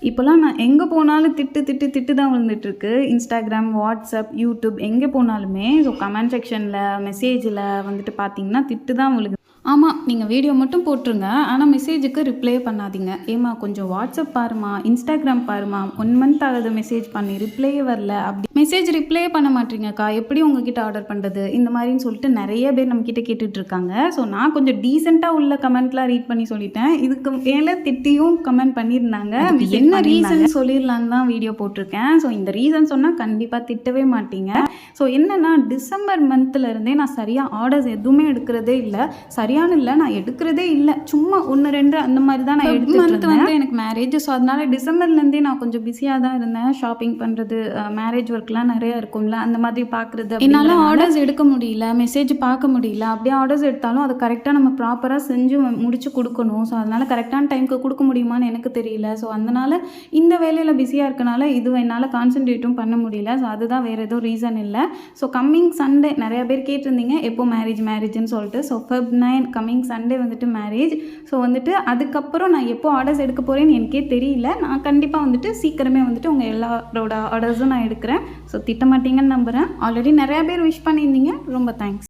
இப்போலாம் நான் எங்கே போனாலும் திட்டு தான் விழுந்துட்டுருக்கு. Instagram, WhatsApp, YouTube எங்கே போனாலுமே ஸோ கமெண்ட் செக்ஷனில், மெசேஜில் வந்துட்டு பார்த்தீங்கன்னா திட்டு தான் விழுகுது. ஆமா, நீங்க வீடியோ மட்டும் போட்டுருங்க. ஆனா மெசேஜுக்கு ரிப்ளே பண்ணாதீங்க. ஏம்மா கொஞ்சம் வாட்ஸ்அப் பாரும்மா, Instagram பாரும்மா, 1 மந்த் ஆகுது மெசேஜ் பண்ணி ரிப்ளேயே வரல. அப்படி மெசேஜ் ரிப்ளே பண்ண மாட்டீங்கக்கா, எப்படி உங்ககிட்ட ஆர்டர் பண்ணுறது? இந்த மாதிரின்னு சொல்லிட்டு நிறைய பேர் நம்மக்கிட்ட கேட்டுட்ருக்காங்க. ஸோ நான் கொஞ்சம் டீசெண்டாக உள்ள கமெண்ட்லாம் ரீட் பண்ணி சொல்லிட்டேன். இதுக்கு மேலே திட்டியும் கமெண்ட் பண்ணியிருந்தாங்க. என்ன ரீசன் சொல்லிடலான்னு தான் வீடியோ போட்டிருக்கேன். ஸோ இந்த ரீசன் சொன்னால் கண்டிப்பாக திட்டவே மாட்டீங்க. ஸோ என்னென்னா டிசம்பர் மந்த்லேருந்தே நான் சரியாக ஆர்டர்ஸ் எதுவுமே எடுக்கிறதே இல்லை. சரியான இல்லை, நான் எடுக்கிறதே இல்லை. சும்மா 1, 2 அந்த மாதிரி தான் நான் எடுத்து மந்த் வந்து எனக்கு மேரேஜ். ஸோ அதனால் டிசம்பர்லேருந்தே நான் கொஞ்சம் பிஸியாக தான் இருந்தேன். ஷாப்பிங் பண்ணுறது, மேரேஜ் ஒர்க்லாம் நிறையா இருக்கும்ல, அந்த மாதிரி பார்க்குறது. என்னால் ஆர்டர்ஸ் எடுக்க முடியல, மெசேஜ் பார்க்க முடியல. அப்படியே ஆர்டர்ஸ் எடுத்தாலும் அதை கரெக்டாக நம்ம ப்ராப்பராக செஞ்சு முடிச்சு கொடுக்கணும். ஸோ அதனால் கரெக்டான டைமுக்கு கொடுக்க முடியுமான்னு எனக்கு தெரியல. ஸோ அதனால் இந்த வேலையில் பிஸியாக இருக்கனால இது என்னால் கான்சன்ட்ரேட்டும் பண்ண முடியல. ஸோ அதுதான், வேறு எதுவும் ரீசன் இல்லை. ஸோ கம்மிங் சண்டே நிறையா பேர் கேட்டிருந்தீங்க எப்போ மேரேஜ்னு சொல்லிட்டு. ஸோ Feb 9 கம்மிங் சண்டே வந்துட்டு மேரேஜ். ஸோ வந்துட்டு அதுக்கப்புறம் நான் எப்போ ஆர்டர்ஸ் எடுக்க போகிறேன்னு எனக்கே தெரியல. நான் கண்டிப்பாக வந்துட்டு சீக்கிரமே வந்துட்டு உங்கள் எல்லாரோட ஆர்டர்ஸும் நான் எடுக்கிறேன். ஸோ திட்ட மாட்டீங்கன்னு நம்புகிறேன். ஆல்ரெடி நிறையா பேர் விஷ் பண்ணியிருந்தீங்க. ரொம்ப தேங்க்ஸ்.